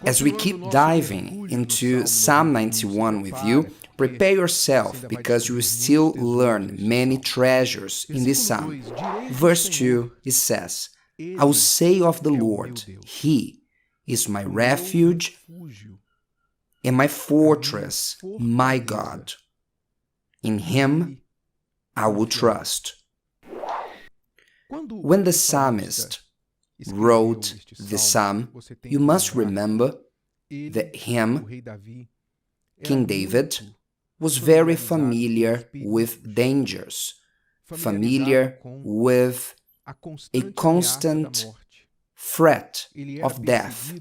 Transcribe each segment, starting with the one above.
As we keep diving into Psalm 91 with you, prepare yourself because you will still learn many treasures in this psalm. Verse 2, it says, I will say of the Lord, He is my refuge and my fortress, my God. In Him I will trust. When the psalmist wrote the psalm, you must remember that King David, was very familiar with dangers, familiar with a constant threat of death.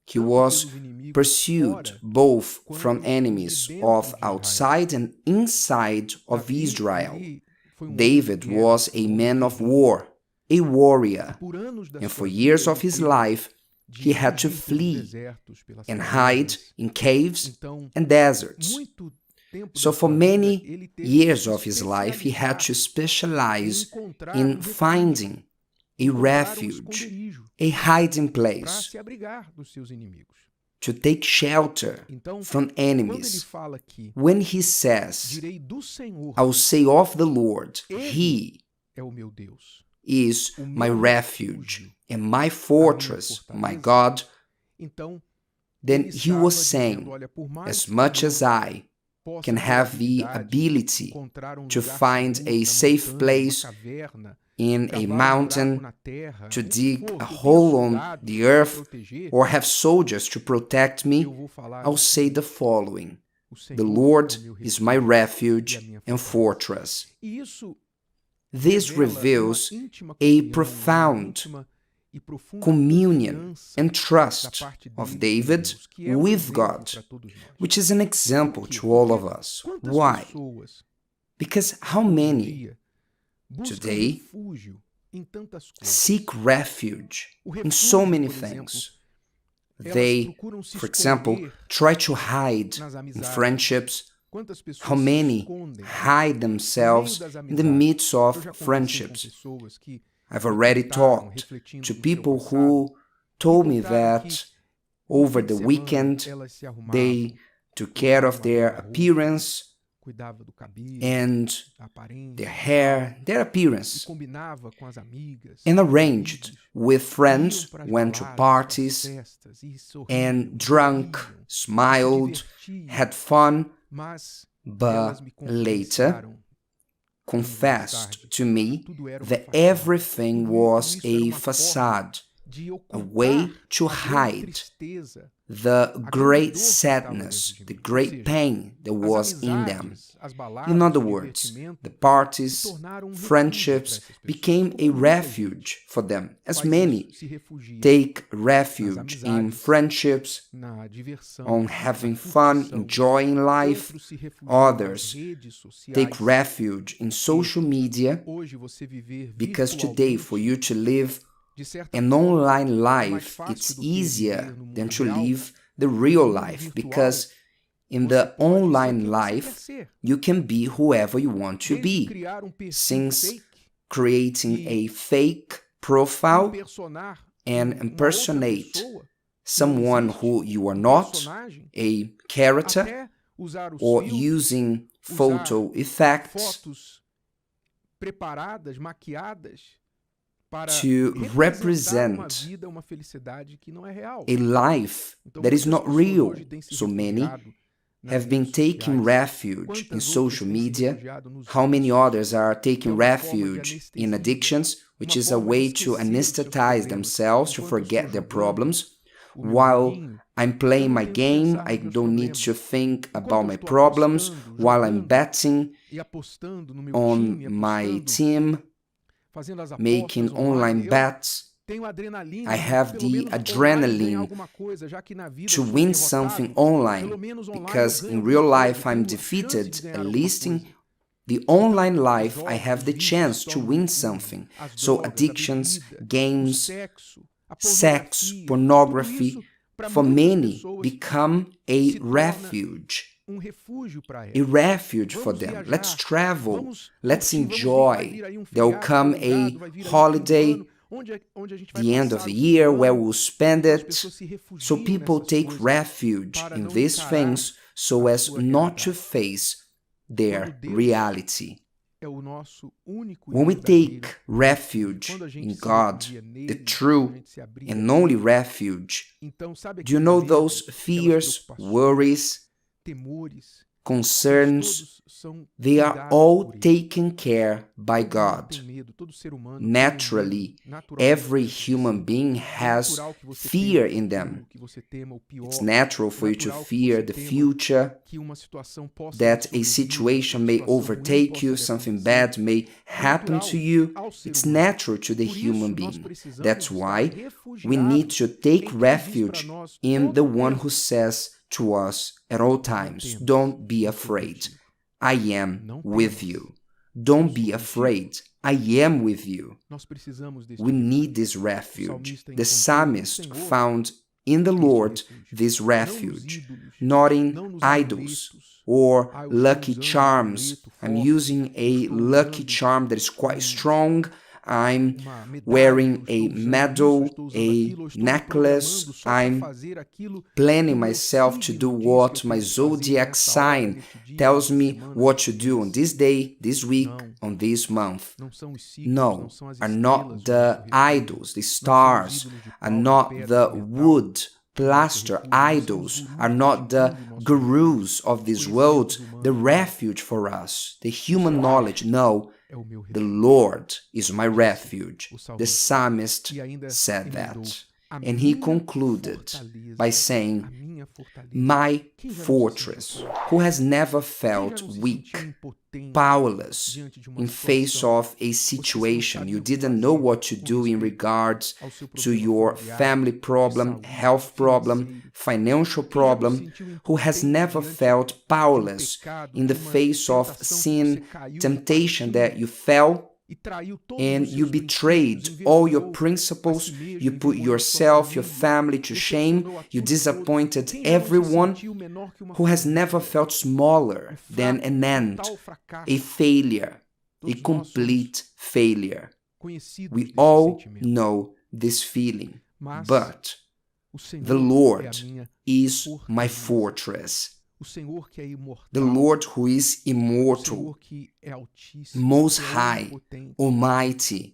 He was pursued both from enemies of outside and inside of Israel. David was a man of war, a warrior, and for years of his life, he had to flee and hide in caves and deserts. So for many years of his life, he had to specialize in finding a refuge, a hiding place, to take shelter from enemies. When he says, I will say of the Lord, He is my refuge and my fortress, my God, then he was saying, as much as I can have the ability to find a safe place in a mountain, to dig a hole on the earth, or have soldiers to protect me, I'll say the following: the Lord is my refuge and fortress. This reveals a profound communion and trust of David with God, which is an example to all of us. Why? Because how many today seek refuge in so many things? They, for example, try to hide in friendships. How many hide themselves in the midst of friendships? I've already talked to people who told me that over the weekend they took care of their appearance and their hair, their appearance, and arranged with friends, went to parties and drank, smiled, had fun, but later confessed to me that everything was a facade, a way to hide the great sadness, the great pain that was in them. In other words, the parties, friendships became a refuge for them, as many take refuge in friendships, on having fun, enjoying life. Others take refuge in social media, because today for you to live an online life, it's easier than to live the real life, because in the online life, you can be whoever you want to be, since creating a fake profile and impersonate someone who you are not, a character, or using photo effects to represent a life that is not real. So many have been taking refuge in social media. How many others are taking refuge in addictions, which is a way to anesthetize themselves, to forget their problems. While I'm playing my game, I don't need to think about my problems. While I'm betting on my team, making online bets, I have the adrenaline to win something online, because in real life I'm defeated. At least in the online life I have the chance to win something. So addictions, games, sex, pornography, for many become a refuge for them. Let's travel, let's enjoy. There will come a holiday the end of the year, where we'll spend it. So people take refuge in these things so as not to face their reality. When we take refuge in God, the true and only refuge, do you know those fears, worries, concerns, they are all taken care by God. Naturally, every human being has fear in them. It's natural for you to fear the future, that a situation may overtake you, something bad may happen to you. It's natural to the human being. That's why we need to take refuge in the one who says to us at all times, don't be afraid, I am with you. Don't be afraid, I am with you. We need this refuge. The psalmist found in the Lord this refuge, not in idols or lucky charms. I'm using a lucky charm that is quite strong. I'm wearing a medal, a necklace. I'm planning myself to do what my zodiac sign tells me what to do on this day, this week, on this month. No, are not the idols, the stars, are not the wood, plaster idols, are not the gurus of this world the refuge for us, the human knowledge. No, the Lord is my refuge. The psalmist said that. And he concluded by saying, my fortress, who has never felt weak, powerless in face of a situation you didn't know what to do in regards to your family problem, health problem, financial problem, who has never felt powerless in the face of sin, temptation that you fell and you betrayed all your principles, you put yourself, your family to shame, you disappointed everyone, who has never felt smaller than an ant, a failure, a complete failure. We all know this feeling, but the Lord is my fortress. The Lord who is immortal, most high, almighty,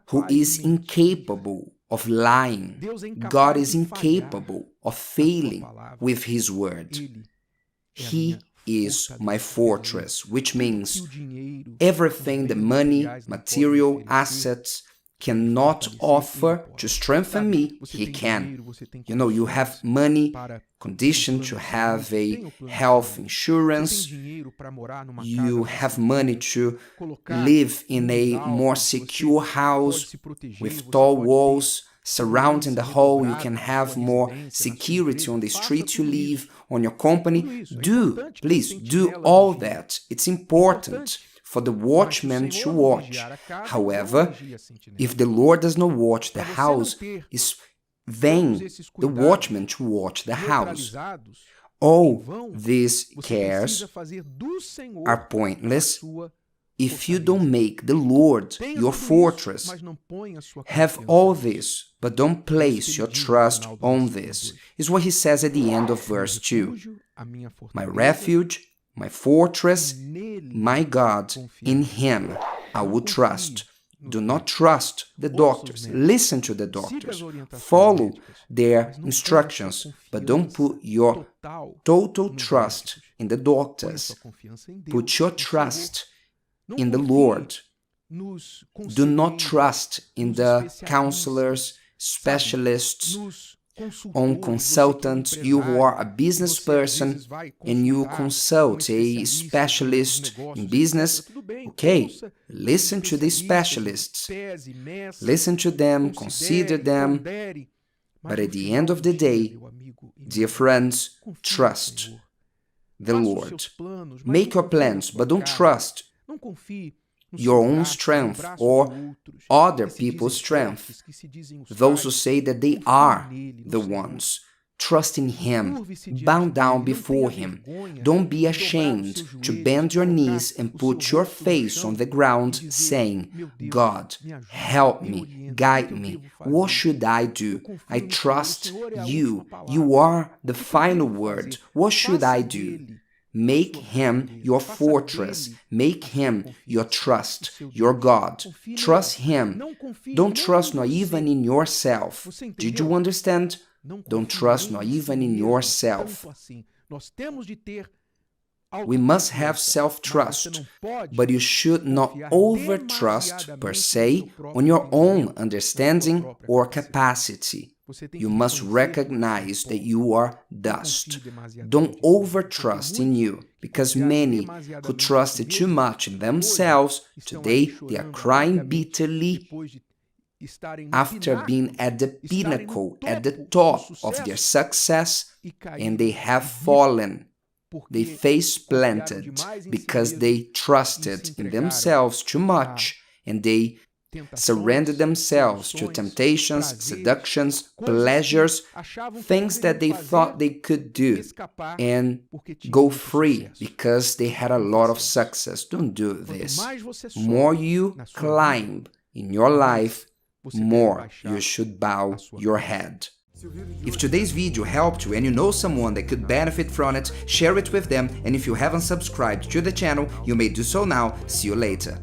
who is incapable of lying. God is incapable of failing with His word. He is my fortress, which means everything the money, material, assets cannot offer to strengthen me, He can. You know, you have money, conditioned to have a health insurance, you have money to live in a more secure house with tall walls surrounding the whole, you can have more security on the street you live, on your company. Please do all that. It's important for the watchman to watch. However, if the Lord does not watch the house, it's vain the watchman to watch the house. All these cares are pointless if you don't make the Lord your fortress. Have all this, but don't place your trust on this, is what he says at the end of verse 2. My refuge, my fortress, my God, in Him I will trust. Do not trust the doctors. Listen to the doctors. Follow their instructions, but don't put your total trust in the doctors. Put your trust in the Lord. Do not trust in the counselors, specialists, on consultants. You who are a business person and you consult a specialist in business, okay, listen to the specialists, listen to them, consider them, but at the end of the day, dear friends, trust the Lord. Make your plans, but don't trust your own strength or other people's strength, those who say that they are the ones Trust in Him. Bow down before Him. Don't be ashamed to bend your knees and put your face on the ground, saying, God, help me, guide me. What should I do? I trust you. You are the final word. What should I do? Make Him your fortress. Make Him your trust, your God. Trust Him. Don't trust not even in yourself. Did you understand? Don't trust not even in yourself. We must have self-trust, but you should not over-trust per se on your own understanding or capacity. You must recognize that you are dust. Don't over-trust in you, because many who trusted too much in themselves, today they are crying bitterly after being at the pinnacle, at the top of their success, and they have fallen. They face-planted because they trusted in themselves too much, and they surrendered themselves to temptations, seductions, pleasures, things that they thought they could do, and go free because they had a lot of success. Don't do this. More you climb in your life, more you should bow your head. If today's video helped you and you know someone that could benefit from it, share it with them, and if you haven't subscribed to the channel, you may do so now. See you later.